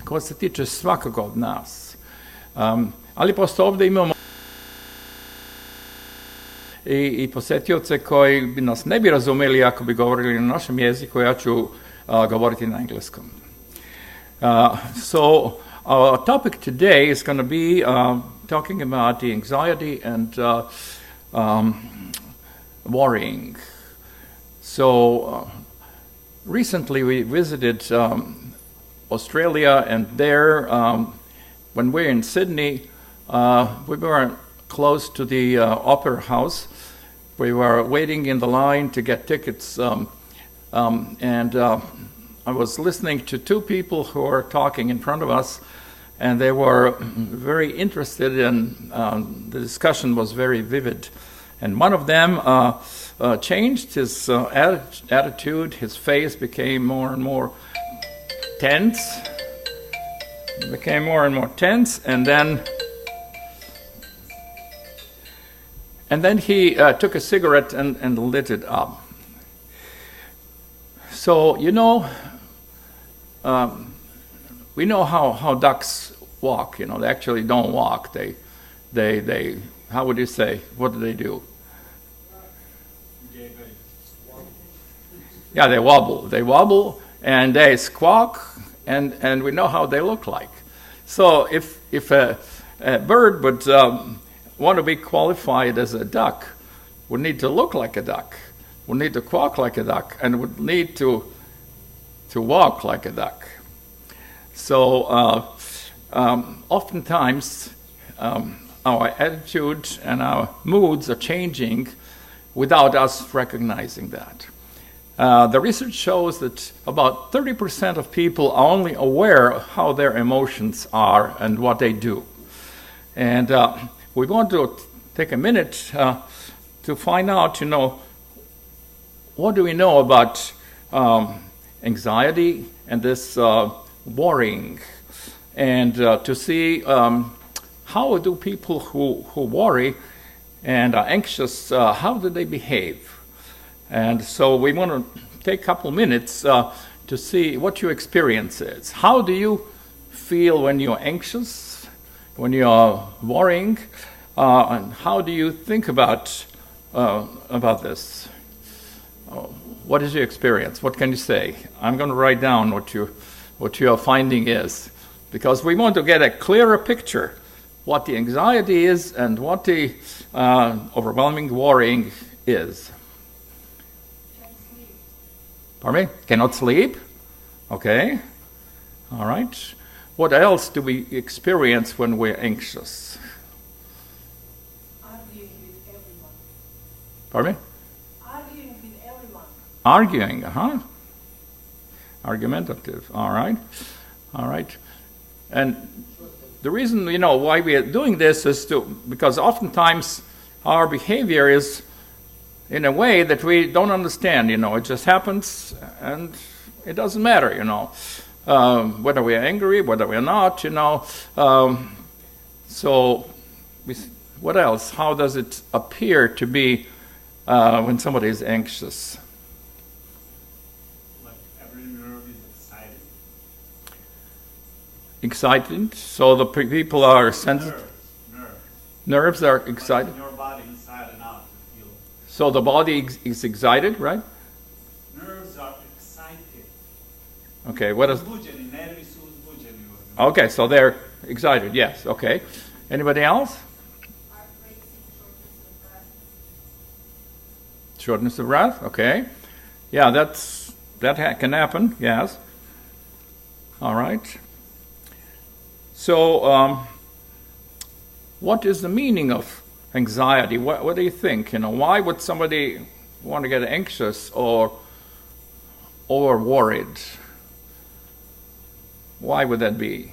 Ko se tiče svakog od nas. Ali posto ovdje imamo i posetioce koji bi nas ne bi razumeli ako bi govorili na našem jeziku, ja ću govoriti na engleskom. So our topic today is going to be talking about the anxiety and worrying. So recently we visited Australia, and there, when we were in Sydney, we were close to the Opera House. We were waiting in the line to get tickets, and I was listening to two people who were talking in front of us, and they were very interested, and the discussion was very vivid. And one of them changed his attitude. His face became more and more tense, and then he took a cigarette and lit it up. So, you know, we know how ducks walk. You know, they actually don't walk. They how would you say? What do they do? Yeah, they wobble, and they squawk, and we know how they look like. So if a bird would want to be qualified as a duck, would need to look like a duck, would need to quack like a duck, and would need to walk like a duck. So oftentimes our attitude and our moods are changing without us recognizing that. The research shows that about 30% of people are only aware of how their emotions are and what they do. And we want to take a minute to find out, you know, what do we know about anxiety and this worrying, and to see how do people who worry and are anxious, how do they behave? And so we want to take a couple minutes to see what your experience is. How do you feel when you're anxious, when you're worrying, and how do you think about this? What is your experience? What can you say? I'm going to write down what your finding is, because we want to get a clearer picture what the anxiety is and what the overwhelming worrying is. Pardon me? Cannot sleep? Okay. All right. What else do we experience when we're anxious? Arguing with everyone. Pardon me? Arguing with everyone. Arguing, Argumentative. All right. All right. And the reason, you know, why we are doing this is because oftentimes our behavior is in a way that we don't understand. You know, it just happens, and it doesn't matter, you know, whether we are angry, whether we are not, you know. So what else? How does it appear to be when somebody is anxious? Like every nerve is excited. Excited? So the people are sensitive? Nerves are excited? Like your body inside and out. So the body is excited, right? Nerves are excited. Okay, what is... Nervi su uzbuđeni. Okay, so they're excited, yes, okay. Anybody else? Heart racing, shortness of breath. Shortness of breath, okay. Yeah, that can happen, yes. All right. So, what is the meaning of anxiety? What do you think? You know, why would somebody want to get anxious or worried? Why would that be?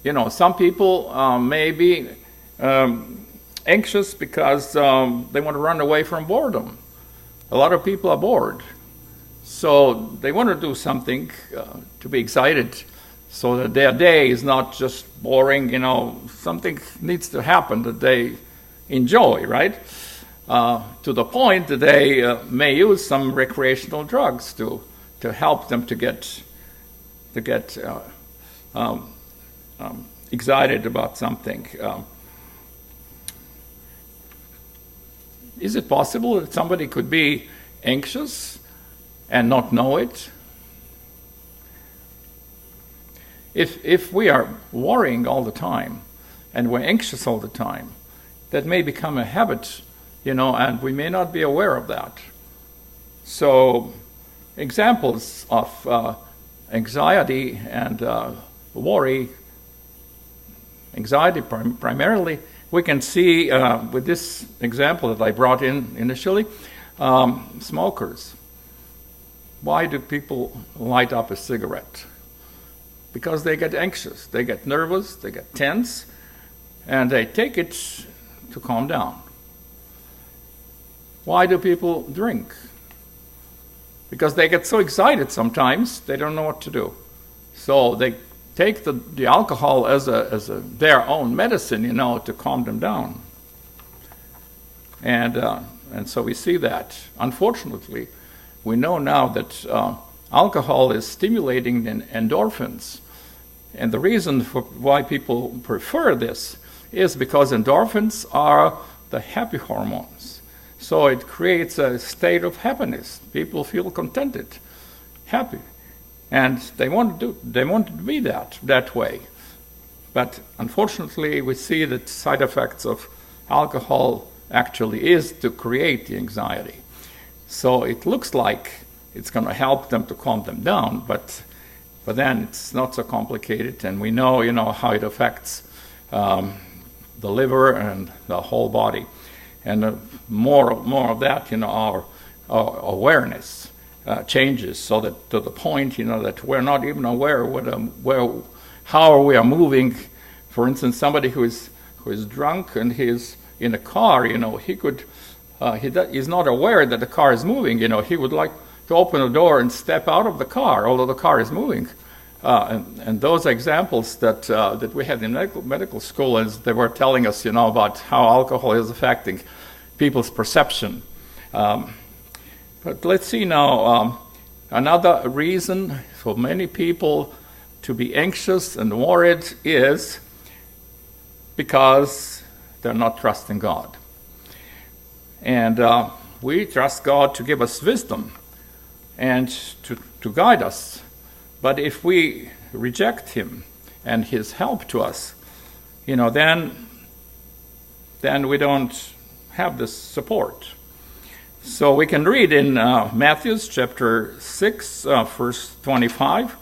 You know, some people may be anxious because they want to run away from boredom. A lot of people are bored, so they want to do something to be excited, so that their day is not just boring. You know, something needs to happen that they enjoy, right? To the point that they may use some recreational drugs to help them to get get excited about something. Is it possible that somebody could be anxious and not know it? If we are worrying all the time and we're anxious all the time, that may become a habit, and we may not be aware of that. So, examples of anxiety and worry, anxiety primarily, we can see with this example that I brought in initially, smokers. Why do people light up a cigarette? Because they get anxious, they get nervous, they get tense, and they take it to calm down. Why do people drink? Because they get so excited sometimes, they don't know what to do. So they take the alcohol as their own medicine, to calm them down. And so we see that. Unfortunately, we know now that alcohol is stimulating the endorphins. And the reason for why people prefer this is because endorphins are the happy hormones. So it creates a state of happiness. People feel contented, happy. And they want to be that way. But unfortunately, we see that side effects of alcohol actually is to create the anxiety. So it looks like it's going to help them to calm them down, but then it's not so complicated, and we know, how it affects the liver and the whole body. And more of that, our awareness changes, so that to the point, that we're not even aware how we are moving. For instance, somebody who is drunk and he's in a car, he's not aware that the car is moving. He would like to open the door and step out of the car, although the car is moving. And those examples that we had in medical school, as they were telling us, about how alcohol is affecting people's perception. But let's see now, another reason for many people to be anxious and worried is because they're not trusting God. And we trust God to give us wisdom and to guide us. But if we reject Him and His help to us, then we don't have this support. So we can read in Matthew chapter 6, verse 25,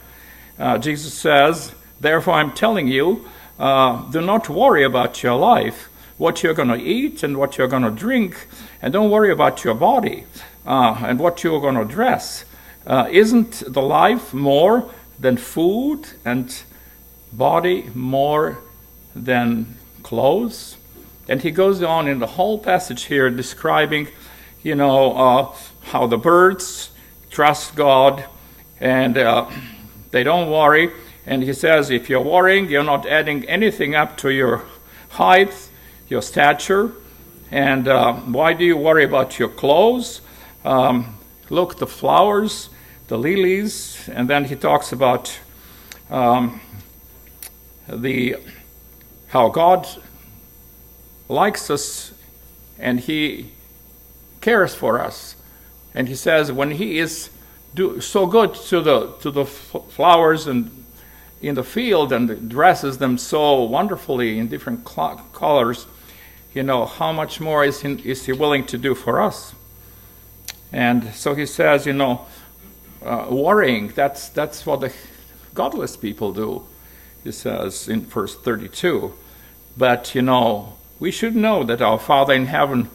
Jesus says, "Therefore I'm telling you, do not worry about your life, what you're going to eat and what you're going to drink, and don't worry about your body and what you're going to dress. Isn't the life more than food and body more than clothes?" And he goes on in the whole passage here describing, how the birds trust God and they don't worry. And he says, if you're worrying, you're not adding anything up to your height, your stature. And why do you worry about your clothes? Look, the flowers, the lilies. And then he talks about how God likes us and He cares for us. And he says when He is so good to the flowers and in the field and dresses them so wonderfully in different colors, how much more is He willing to do for us? And so he says, worrying, that's what the godless people do, he says in verse 32. But, we should know that our Father in heaven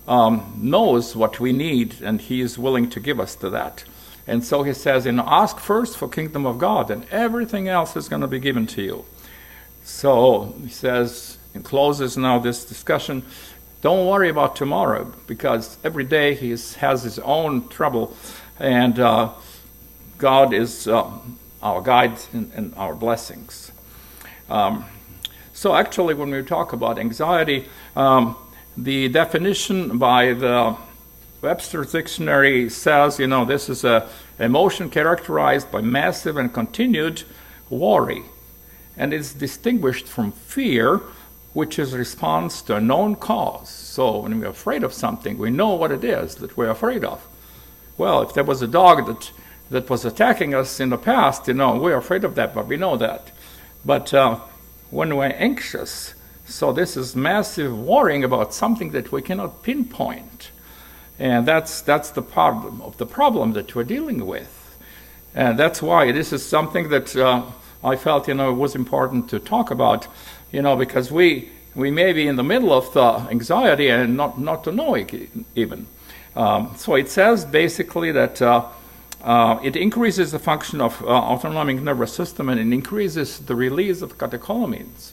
knows what we need, and He is willing to give us to that. And so he says, ask first for kingdom of God, and everything else is going to be given to you. So he says, and closes now this discussion, don't worry about tomorrow, because every day he has his own trouble, and God is our guide and our blessings. So actually, when we talk about anxiety, the definition by the Webster's dictionary says, this is a emotion characterized by massive and continued worry, and it's distinguished from fear, which is a response to a known cause. So when we're afraid of something, we know what it is that we're afraid of. Well, if there was a dog that was attacking us in the past, we're afraid of that, but we know that. But when we're anxious, so this is massive worrying about something that we cannot pinpoint. And that's the problem that we're dealing with. And that's why this is something that I felt, was important to talk about, because we may be in the middle of anxiety and not to know it even. So it says basically that it increases the function of autonomic nervous system, and it increases the release of catecholamines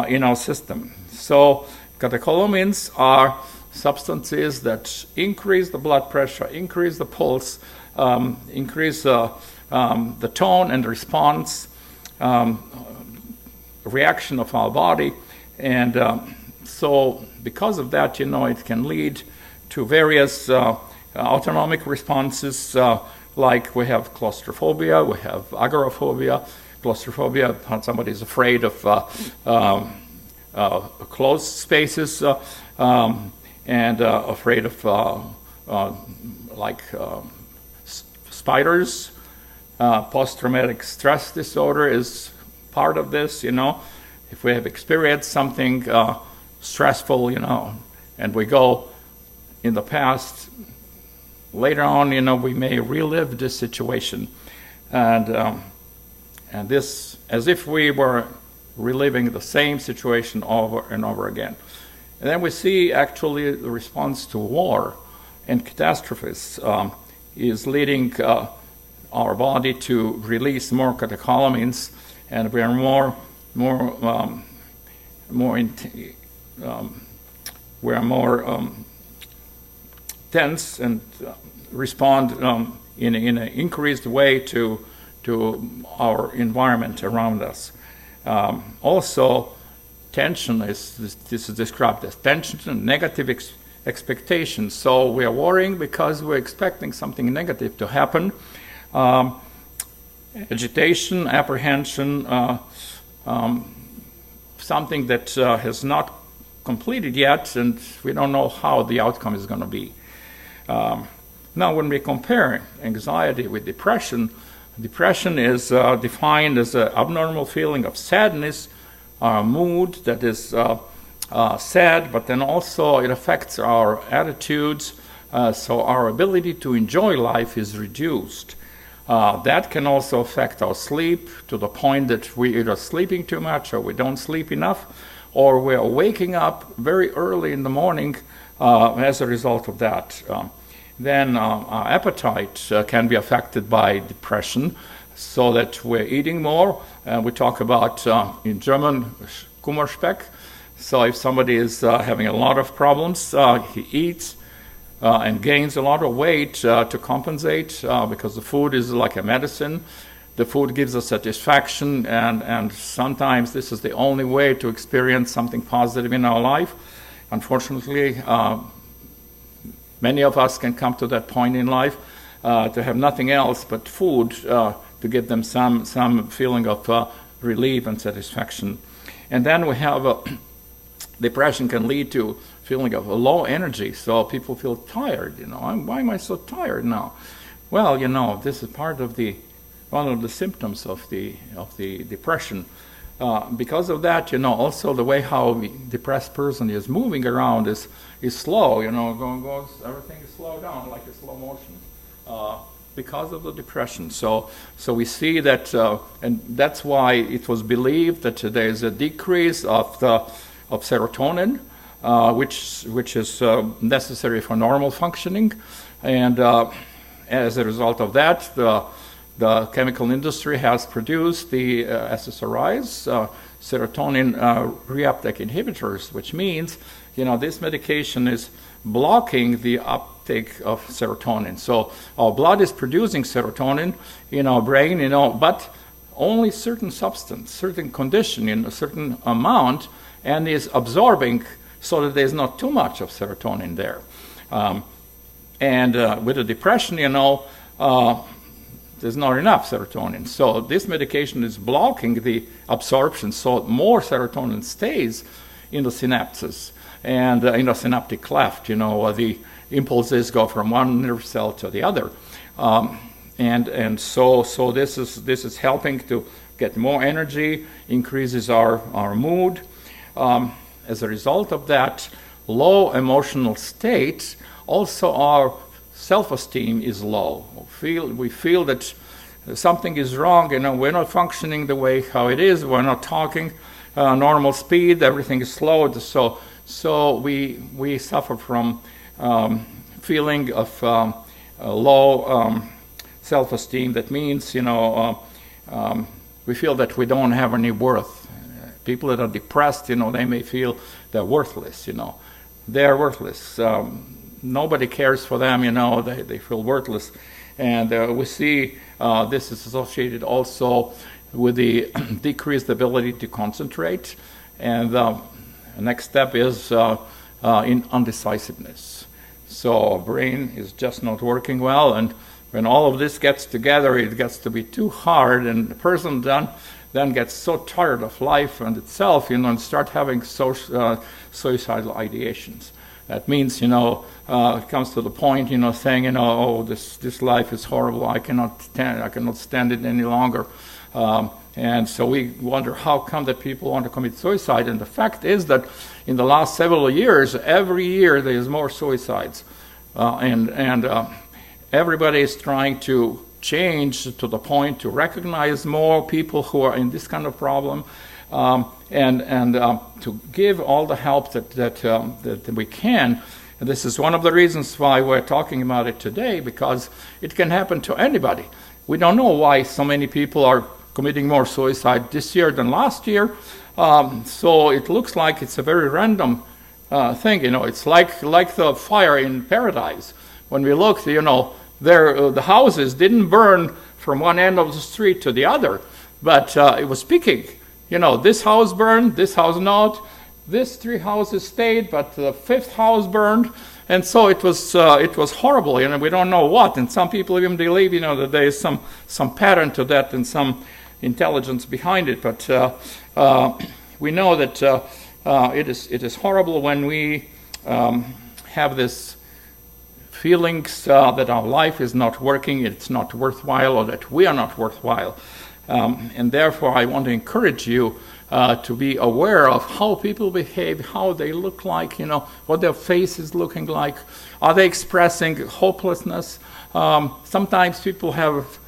in our system. So catecholamines are substances that increase the blood pressure, increase the pulse, increase the tone and response, reaction of our body. And so because of that, it can lead to various autonomic responses, like we have claustrophobia, we have agoraphobia. Claustrophobia, somebody is afraid of closed spaces, and afraid of spiders. Post-traumatic stress disorder is part of this, If we have experienced something stressful, and we go in the past, later on, we may relive this situation. And this, as if we were reliving the same situation over and over again. And then we see actually the response to war and catastrophes is leading our body to release more catecholamines, and we are more tense and respond in an increased way to our environment around us. Also, tension this is described as tension and negative expectations. So we are worrying because we're expecting something negative to happen. Agitation, apprehension, something that has not completed yet, and we don't know how the outcome is going to be. Now, when we compare anxiety with depression, depression is defined as an abnormal feeling of sadness, mood that is sad, but then also it affects our attitudes, so our ability to enjoy life is reduced. That can also affect our sleep to the point that we either sleeping too much or we don't sleep enough, or we're waking up very early in the morning as a result of that. Then our appetite can be affected by depression, so that we're eating more. We talk about, in German, Kummerspeck. So if somebody is having a lot of problems, he eats and gains a lot of weight to compensate, because the food is like a medicine. The food gives us satisfaction, and sometimes this is the only way to experience something positive in our life. Unfortunately, many of us can come to that point in life to have nothing else but food to give them some feeling of relief and satisfaction. And then we have depression can lead to feeling of a low energy, so people feel tired. Why am I so tired now? Well, this is part of one of the symptoms of the depression. Because of that, also the way how the depressed person is moving around is slow. Goes everything is slowed down like a slow motion. Because of the depression. So we see that, and that's why it was believed that there is a decrease of serotonin, which is necessary for normal functioning, and as a result of that, the chemical industry has produced the SSRIs, serotonin reuptake inhibitors, which means this medication is blocking the uptake of serotonin. So our blood is producing serotonin in our brain, but only certain substance, certain condition in a certain amount, and is absorbing so that there's not too much of serotonin there. And with the depression, there's not enough serotonin. So this medication is blocking the absorption, so more serotonin stays in the synapses and in the synaptic cleft. The impulses go from one nerve cell to the other, and so this is helping to get more energy, increases our mood. As a result of that low emotional state, also our self-esteem is low. We feel that something is wrong. We're not functioning the way how it is. We're not talking normal speed. Everything is slowed. So we suffer from feeling of low self-esteem. That means we feel that we don't have any worth. People that are depressed, they may feel they're worthless. They're worthless. Nobody cares for them, they feel worthless. And we see this is associated also with the decreased ability to concentrate. And the next step is in undecisiveness. So our brain is just not working well. And when all of this gets together, it gets to be too hard. And the person then gets so tired of life and itself, and start having suicidal ideations. That means, it comes to the point, saying, oh, this life is horrible. I cannot stand it any longer. And so we wonder how come that people want to commit suicide. And the fact is that in the last several years, every year there is more suicides, and everybody is trying to change to the point to recognize more people who are in this kind of problem. And to give all the help that we can. And this is one of the reasons why we're talking about it today, because it can happen to anybody. We don't know why so many people are committing more suicide this year than last year. So it looks like it's a very random thing. It's like the fire in paradise. When we looked, the houses didn't burn from one end of the street to the other, but it was peaking. This house burned, this house not. These 3 houses stayed, but the 5th house burned, and so it was horrible. We don't know what. And some people even believe, that there is some pattern to that and some intelligence behind it. But we know that it is horrible when we have this feelings that our life is not working, it's not worthwhile, or that we are not worthwhile. And therefore, I want to encourage you to be aware of how people behave, how they look like, what their face is looking like. Are they expressing hopelessness? Sometimes people have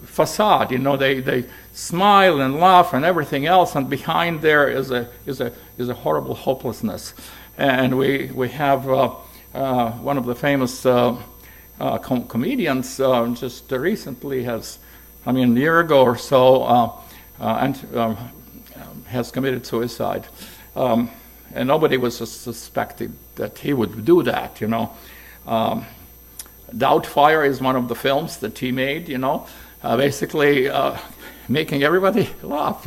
facade, they smile and laugh and everything else, and behind there is a horrible hopelessness. And we have one of the famous comedians just recently a year ago or so, has committed suicide. And nobody was suspecting that he would do that, Doubtfire is one of the films that he made, basically making everybody laugh,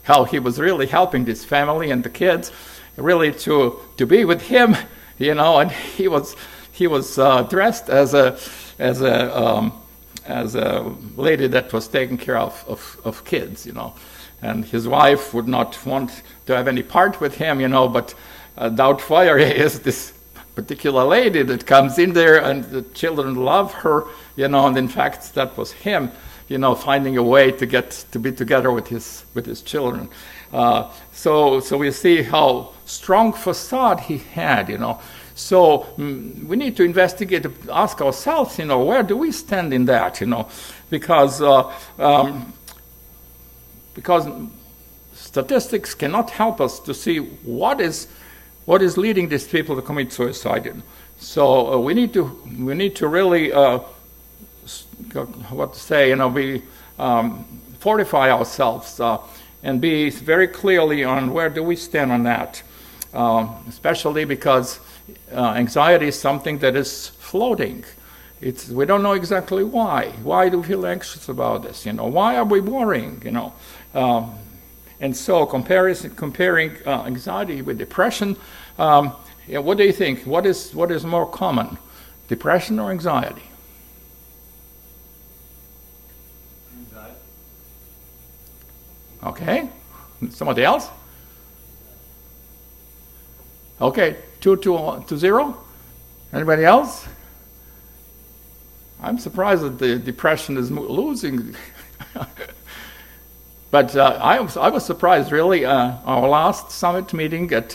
how he was really helping this family and the kids really to be with him, and he was dressed as a lady that was taking care of kids, and his wife would not want to have any part with him, but Doubtfire is this particular lady that comes in there, and the children love her, and in fact that was him, finding a way to be together with his children. So we see how strong facade he had, So we need to investigate, ask ourselves, where do we stand in that, because statistics cannot help us to see what is leading these people to commit suicide. So we need to really fortify ourselves and be very clearly on where do we stand on that, especially because anxiety is something that is floating. We don't know exactly why. Why do we feel anxious about this? Why are we worrying? And so comparing anxiety with depression Yeah, what do you think? What is more common, depression or anxiety? Anxiety. Okay. Somebody else? Okay, 2-0. Anybody else? I'm surprised that the depression is losing. But I was surprised, really. Our last summit meeting at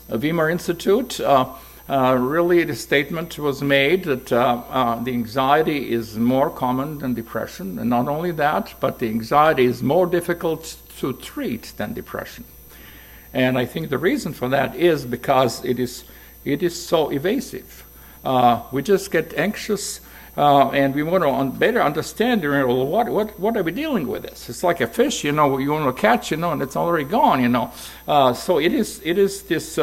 Weimar Institute, really the statement was made that the anxiety is more common than depression. And not only that, but the anxiety is more difficult to treat than depression. And I think the reason for that is because it is so evasive. We just get anxious, and we want to better understand, what are we dealing with this? It's like a fish, you want to catch, and it's already gone, So it is this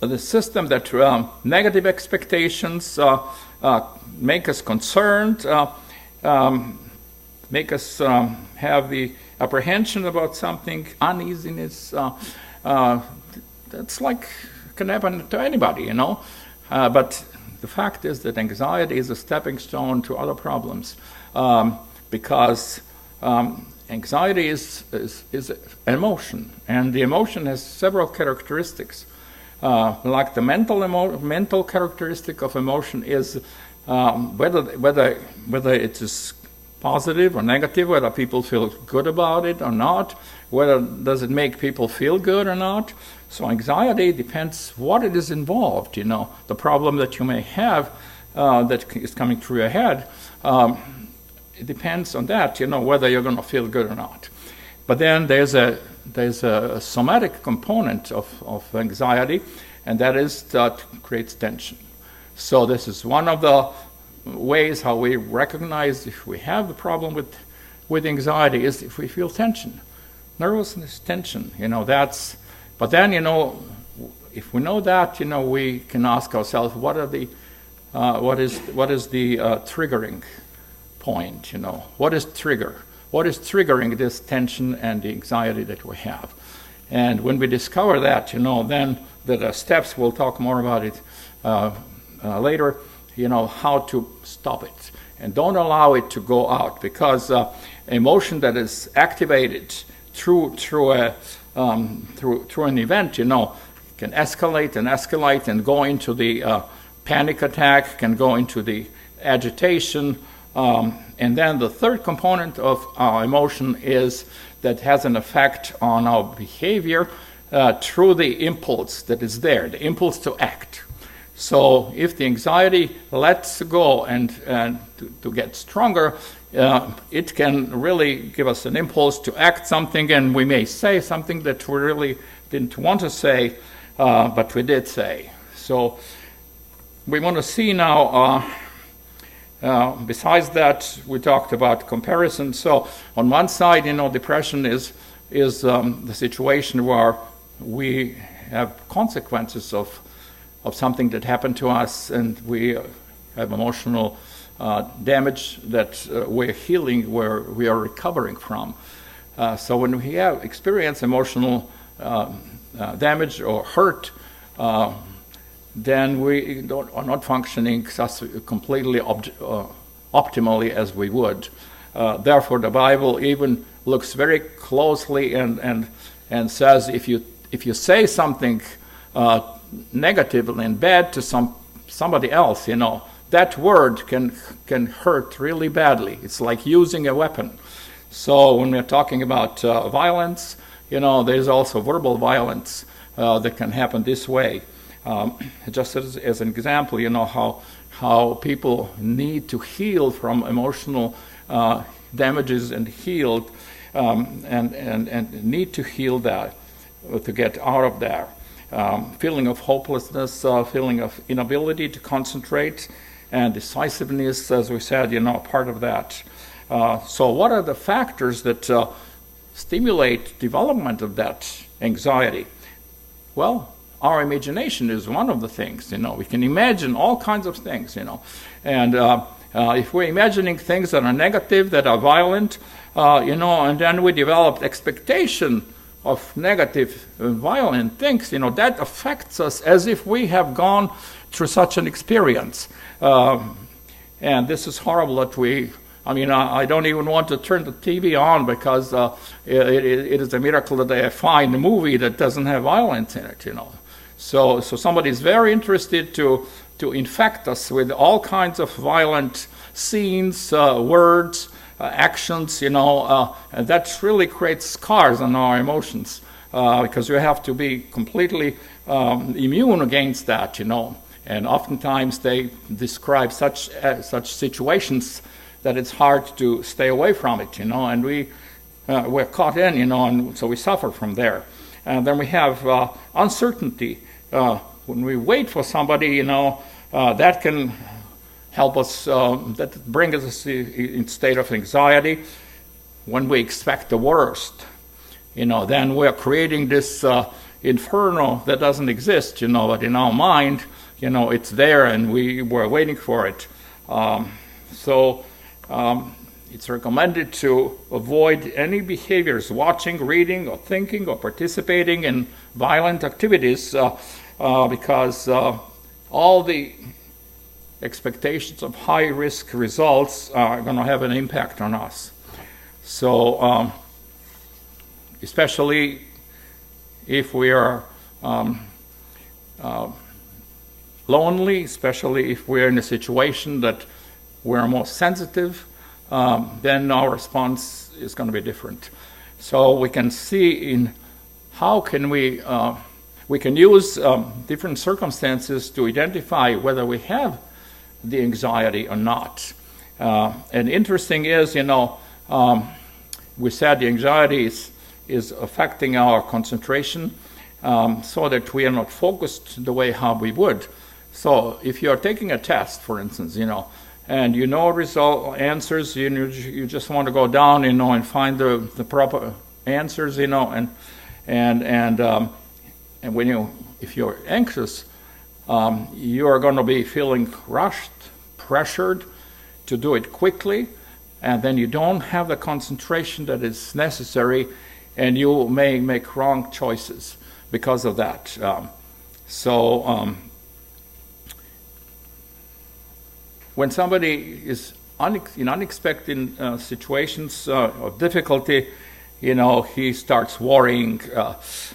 the system that negative expectations make us concerned, make us have the apprehension about something, uneasiness. That's like can happen to anybody, But the fact is that anxiety is a stepping stone to other problems, because anxiety is an emotion, and the emotion has several characteristics. Like the mental characteristic of emotion is whether it is positive or negative, whether people feel good about it or not, whether does it make people feel good or not. So anxiety depends what it is involved, the problem that you may have that is coming through your head. It depends on that, whether you're going to feel good or not. But then there's a somatic component of anxiety, and that is that creates tension. So this is one of the ways how we recognize if we have the problem with anxiety is if we feel tension, nervousness, tension. But then if we know that, we can ask ourselves what is the triggering point? What is trigger? What is triggering this tension and the anxiety that we have? And when we discover that, then there are steps. We'll talk more about it later. How to stop it, and don't allow it to go out, because emotion that is activated through an event, can escalate and go into the panic attack, can go into the agitation, and then the third component of our emotion is that has an effect on our behavior through the impulse that is there, the impulse to act. So if the anxiety lets go and to get stronger, it can really give us an impulse to act something, and we may say something that we really didn't want to say, but we did say. So we want to see now, besides that, we talked about comparison. So on one side, depression is the situation where we have consequences of something that happened to us, and we have emotional damage that we're healing, where we are recovering from. So when we have experienced emotional damage or hurt, then we are not functioning completely optimally as we would. Therefore, the Bible even looks very closely and says if you say something negative and bad to somebody else, that word can hurt really badly. It's like using a weapon. So when we're talking about violence, there's also verbal violence that can happen this way. Just as an example, how people need to heal from emotional damages and healed and need to heal that to get out of that. Feeling of hopelessness, feeling of inability to concentrate, and decisiveness, as we said, part of that. So what are the factors that stimulate development of that anxiety? Well, our imagination is one of the things, we can imagine all kinds of things, and if we're imagining things that are negative, that are violent, and then we develop expectation of negative, violent things, that affects us as if we have gone through such an experience. And this is horrible that I don't even want to turn the TV on because it is a miracle that I find a movie that doesn't have violence in it, So somebody is very interested to infect us with all kinds of violent scenes, words, actions, and that really creates scars on our emotions because you have to be completely immune against that, And oftentimes they describe such situations that it's hard to stay away from it, and we're caught in, and so we suffer from there. And then we have uncertainty. When we wait for somebody, that can help us, that brings us in state of anxiety. When we expect the worst, then we're creating this inferno that doesn't exist, but in our mind, it's there and we're waiting for it. It's recommended to avoid any behaviors, watching, reading, or thinking, or participating in violent activities because all the expectations of high-risk results are going to have an impact on us. So, especially if we are lonely, especially if we're in a situation that we're more sensitive, then our response is going to be different. So we can see in how can we can use different circumstances to identify whether we have the anxiety or not. And interesting is, we said the anxiety is affecting our concentration so that we are not focused the way how we would. So if you are taking a test, for instance, and result answers, you just want to go down, and find the proper answers, and when if you're anxious, you are going to be feeling rushed, pressured to do it quickly, and then you don't have the concentration that is necessary, and you may make wrong choices because of that. When somebody is in unexpected situations of difficulty, he starts worrying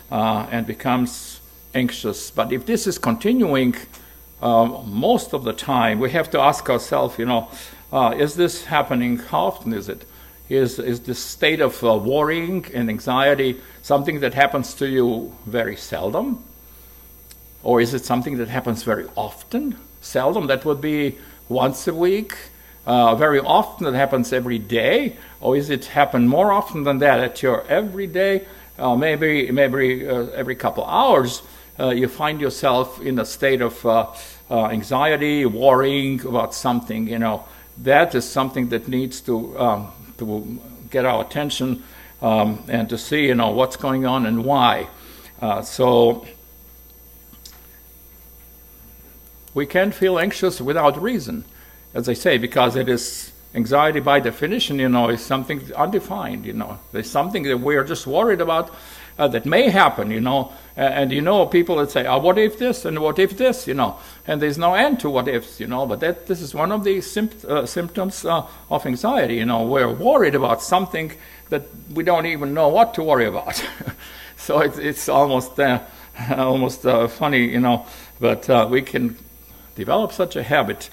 and becomes anxious. But if this is continuing most of the time, we have to ask ourselves, is this happening? How often is it? Is this state of worrying and anxiety something that happens to you very seldom? Or is it something that happens very often? Seldom, that would be once a week. Very often, it happens every day. Or is it happen more often than that at your every day? Maybe every couple hours, you find yourself in a state of anxiety, worrying about something. That is something that needs to get our attention and to see, what's going on and why. So we can feel anxious without reason, as I say, because it is anxiety by definition, is something undefined, There's something that we are just worried about that may happen, and people that say, what if this and what if this, and there's no end to what ifs, but this is one of the symptoms of anxiety, we're worried about something that we don't even know what to worry about. So it's almost funny, but we can develop such a habit.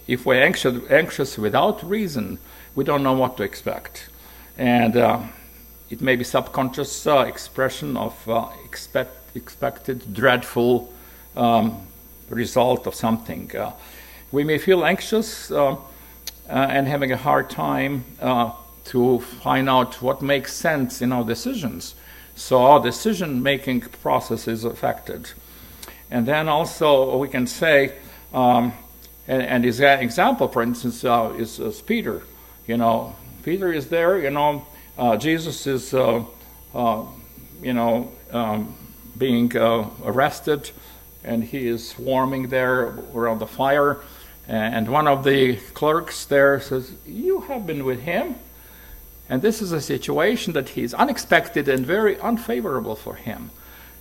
If we're anxious without reason, we don't know what to expect. And it may be subconscious expression of expected dreadful result of something. We may feel anxious and having a hard time to find out what makes sense in our decisions. So our decision-making process is affected. And then also we can say, and his example, for instance, is Peter. Peter is there. Jesus is, being arrested, and he is warming there around the fire. And one of the clerks there says, "You have been with him." And this is a situation that is unexpected and very unfavorable for him.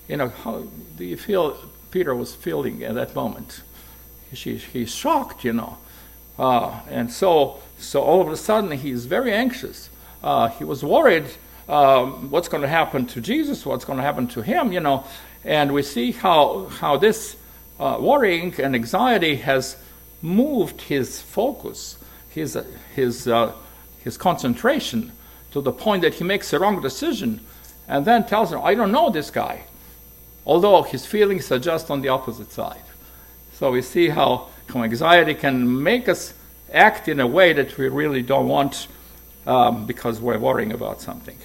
How do you feel Peter was feeling at that moment? He's shocked, and so all of a sudden he's very anxious. He was worried what's going to happen to Jesus, what's going to happen to him, and we see how this worrying and anxiety has moved his focus, his concentration, to the point that he makes a wrong decision and then tells him, I don't know this guy, although his feelings are just on the opposite side. So we see how anxiety can make us act in a way that we really don't want because we're worrying about something.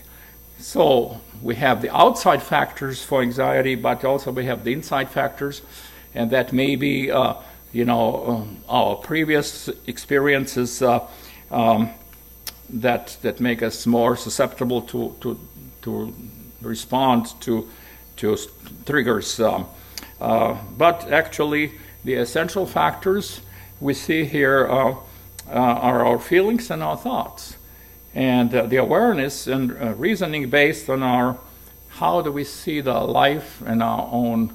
So we have the outside factors for anxiety, but also we have the inside factors, and that may be our previous experiences that make us more susceptible to respond to triggers. But actually, the essential factors we see here are our feelings and our thoughts, and the awareness and reasoning based on how do we see the life and our own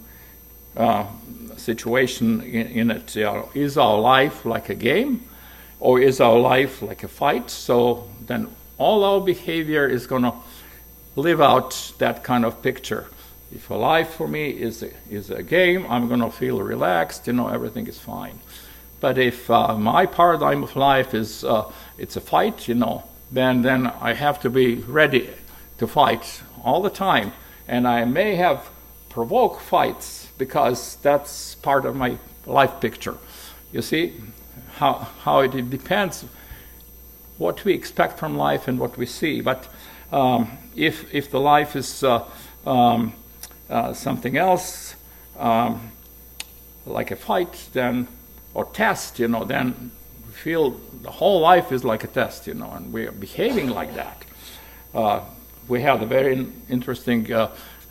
situation in it. Is our life like a game, or is our life like a fight? So then all our behavior is going to live out that kind of picture. If a life for me is a game, I'm going to feel relaxed, everything is fine. But if my paradigm of life is it's a fight, then I have to be ready to fight all the time. And I may have provoke fights because that's part of my life picture. You see how it depends what we expect from life and what we see. But if the life is something else, like a fight, then or test, then we feel the whole life is like a test, and we are behaving like that. We had a very interesting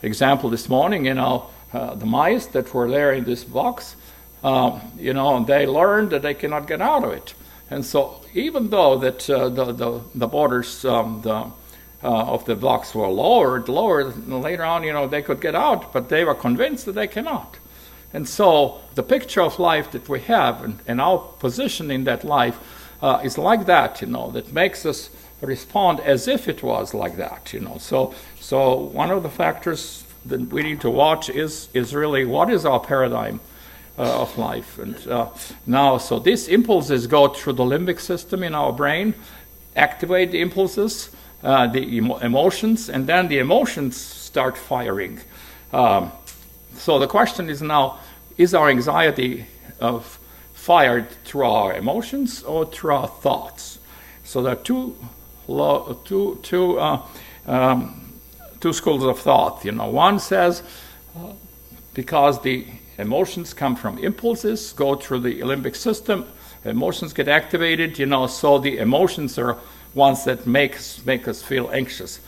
example this morning. The mice that were there in this box, they learned that they cannot get out of it, and so even though that the borders of the box were lowered, later on, they could get out, but they were convinced that they cannot. And so the picture of life that we have and our position in that life is like that, that makes us respond as if it was like that, So one of the factors that we need to watch is really what is our paradigm of life. And so these impulses go through the limbic system in our brain, activate the impulses, the emotions, and then the emotions start firing. So the question is now, is our anxiety fired through our emotions or through our thoughts? So there are two schools of thought. One says because the emotions come from impulses, go through the limbic system, emotions get activated, so the emotions are ones that make us feel anxious.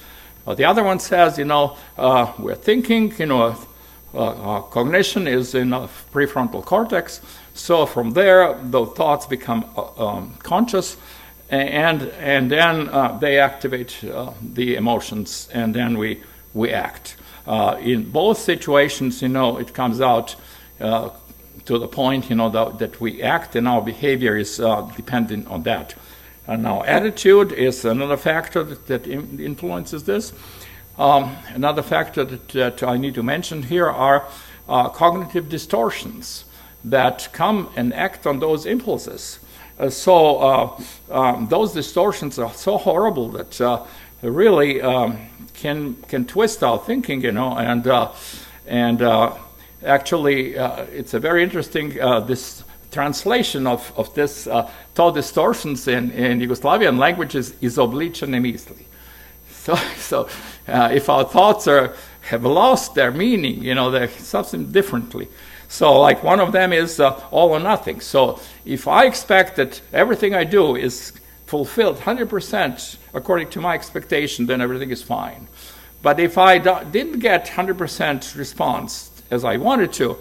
The other one says, we're thinking, cognition is in a prefrontal cortex, so from there the thoughts become conscious, and then they activate the emotions, and then we act. In both situations, it comes out to the point, that we act, and our behavior is dependent on that. And now attitude is another factor that influences this. Another factor that I need to mention here are cognitive distortions that come and act on those impulses. Those distortions are so horrible that really can twist our thinking, and actually it's a very interesting this translation of this thought distortions in Yugoslavian languages is izobličene misli. So if our thoughts have lost their meaning, they're something differently. So like one of them is all or nothing. So if I expect that everything I do is fulfilled 100% according to my expectation, then everything is fine. But if I didn't get 100% response as I wanted to,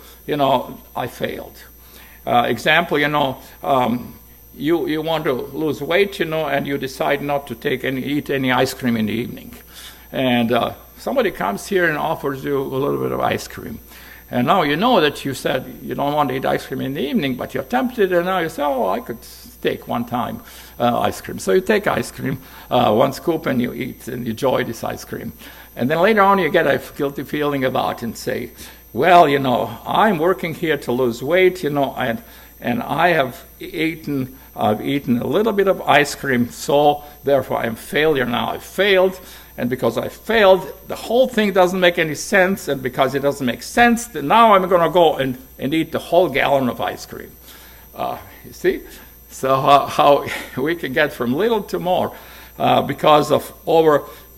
I failed. Example, you want to lose weight, and you decide not to eat any ice cream in the evening. And somebody comes here and offers you a little bit of ice cream. And now you know that you said you don't want to eat ice cream in the evening, but you're tempted, and now you say, oh, I could take one time ice cream. So you take ice cream, one scoop, and you eat and you enjoy this ice cream. And then later on you get a guilty feeling about it and say, well, I'm working here to lose weight, and I have eaten a little bit of ice cream, so therefore I'm a failure now. I failed. And because I failed, the whole thing doesn't make any sense. And because it doesn't make sense, then now I'm going to go and eat the whole gallon of ice cream. You see? So how we can get from little to more because of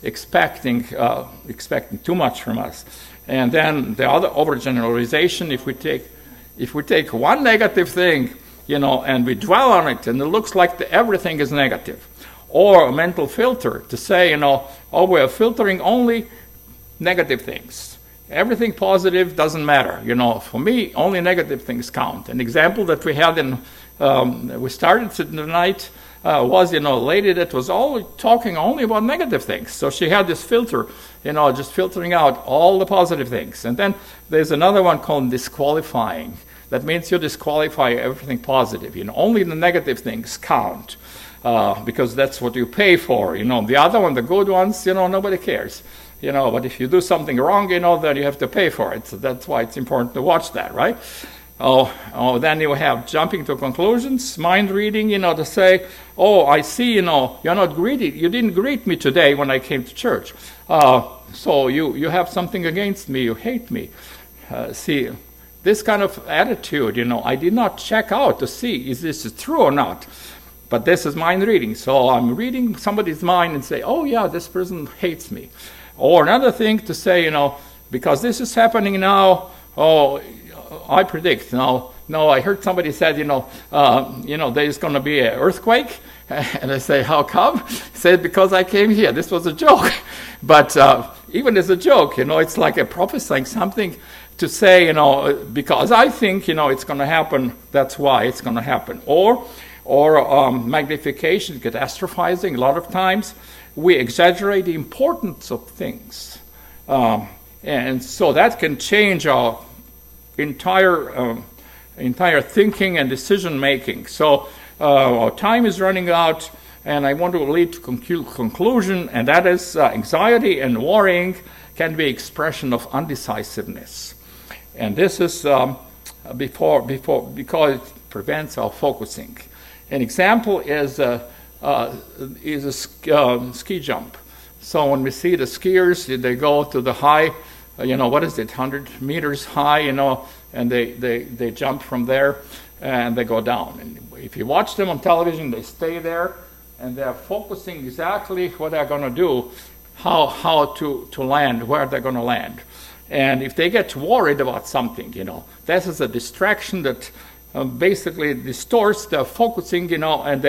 expecting too much from us. And then the other overgeneralization, if we take one negative thing, and we dwell on it, and it looks like everything is negative. Or a mental filter to say, we're filtering only negative things. Everything positive doesn't matter. For me, only negative things count. An example that we had we started tonight was, a lady that was always talking only about negative things. So she had this filter, just filtering out all the positive things. And then there's another one called disqualifying. That means you disqualify everything positive. Only the negative things count. Because that's what you pay for. The other one, the good ones, nobody cares. But if you do something wrong, then you have to pay for it. So that's why it's important to watch that, right? Then you have jumping to conclusions, mind reading, to say, I see, you're not greeted. You didn't greet me today when I came to church. So you have something against me. You hate me. See, this kind of attitude, I did not check out to see, is this true or not? But this is mind reading. So I'm reading somebody's mind and say, oh yeah, this person hates me. Or another thing to say, because this is happening now, I predict. No, I heard somebody said, there's going to be an earthquake. And I say, how come? Said, because I came here. This was a joke. But even as a joke, it's like a prophesying something to say, because I think, it's going to happen, that's why it's going to happen. Or magnification, catastrophizing. A lot of times we exaggerate the importance of things. And so that can change our entire thinking and decision making. So our time is running out, and I want to lead to conclusion, and that is anxiety and worrying can be expression of undecisiveness. And this is because it prevents our focusing. An example is a ski jump. So when we see the skiers, they go to the high, 100 meters high, and they jump from there and they go down. And if you watch them on television, they stay there and they're focusing exactly what they're going to do, how to land, where they're going to land. And if they get worried about something, this is a distraction that basically distorts their focusing, and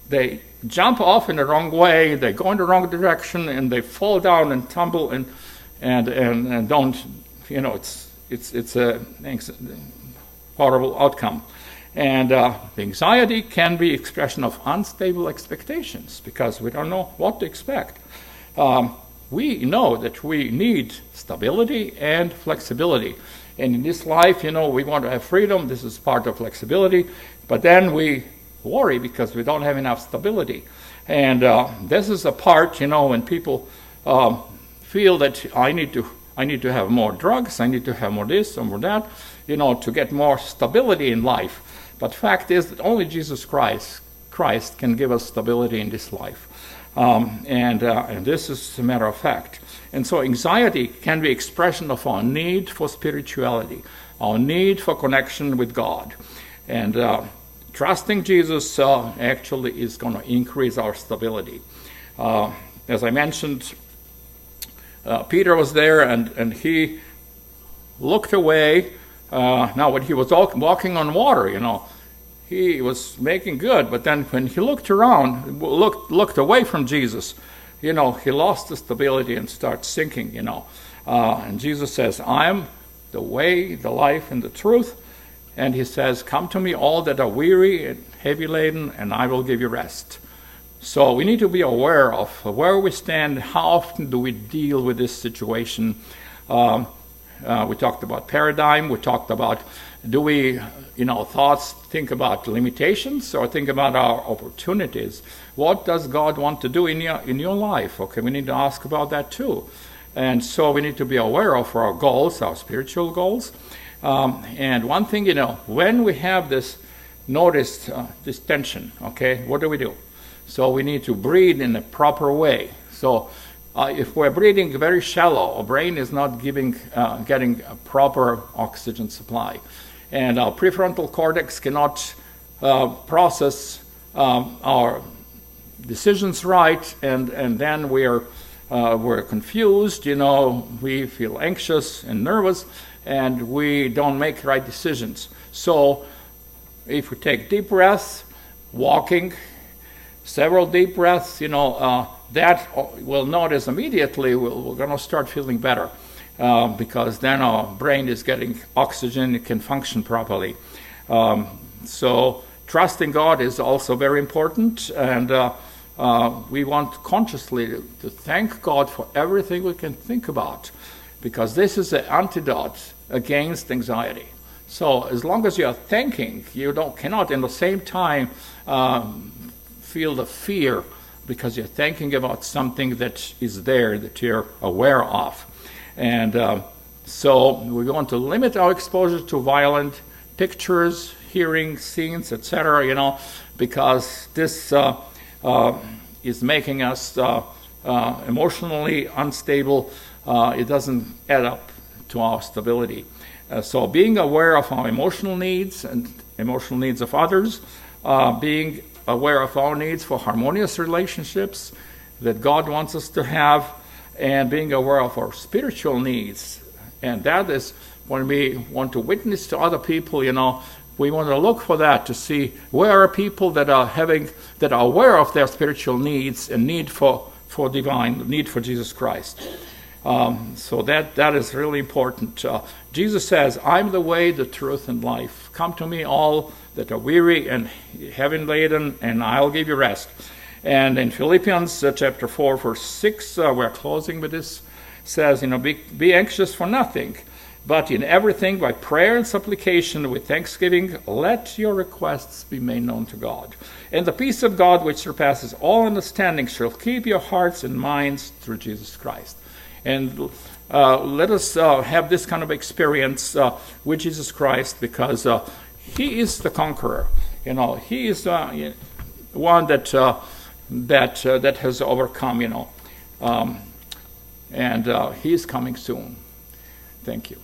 they jump off in the wrong way, they go in the wrong direction, and they fall down and tumble and don't, it's a horrible outcome. And the anxiety can be expression of unstable expectations because we don't know what to expect. We know that we need stability and flexibility. And in this life, we want to have freedom. This is part of flexibility. But then we worry because we don't have enough stability. And this is a part, when people feel that I need to have more drugs, I need to have more this and more that, to get more stability in life. But fact is that only Jesus Christ can give us stability in this life. And this is a matter of fact. And so anxiety can be expression of our need for spirituality, our need for connection with God. And trusting Jesus actually is going to increase our stability. As I mentioned, Peter was there and he looked away. Now when he was walking on water, he was making good, but then when he looked around, looked away from Jesus, he lost the stability and started sinking, And Jesus says, I am the way, the life, and the truth. And he says, come to me all that are weary heavy laden, and I will give you rest. So we need to be aware of where we stand, how often do we deal with this situation. We talked about paradigm, we talked about do we, thoughts think about limitations or think about our opportunities. What does God want to do in your life? Okay, we need to ask about that too. And so we need to be aware of our goals, our spiritual goals. And one thing, when we have this this tension, okay, what do? So we need to breathe in a proper way. So if we're breathing very shallow, our brain is not getting a proper oxygen supply. And our prefrontal cortex cannot process our decisions right, and then we're confused, we feel anxious and nervous, and we don't make right decisions. So if we take deep breaths, walking, several deep breaths, that we'll notice immediately we're going to start feeling better because then our brain is getting oxygen, it can function properly. So trusting God is also very important, and we want consciously to thank God for everything we can think about, because this is an antidote against anxiety. So as long as you are thanking, you cannot in the same time feel the fear, because you're thinking about something that is there that you're aware of. And so we want to limit our exposure to violent pictures, hearing, scenes, etc., because this is making us emotionally unstable. It doesn't add up to our stability. So being aware of our emotional needs and emotional needs of others, being aware of our needs for harmonious relationships that God wants us to have, and being aware of our spiritual needs. And that is when we want to witness to other people, we want to look for that to see where are people that are aware of their spiritual needs and need for Jesus Christ. So that is really important. Jesus says, I'm the way, the truth, and life. Come to me all that are weary and heavy laden, and I'll give you rest. And in Philippians chapter 4, verse 6, we're closing with this, says, be anxious for nothing, but in everything by prayer and supplication with thanksgiving, let your requests be made known to God. And the peace of God, which surpasses all understanding, shall keep your hearts and minds through Jesus Christ. And let us have this kind of experience with Jesus Christ, because He is the conqueror. He is the one that has overcome. And He is coming soon. Thank you.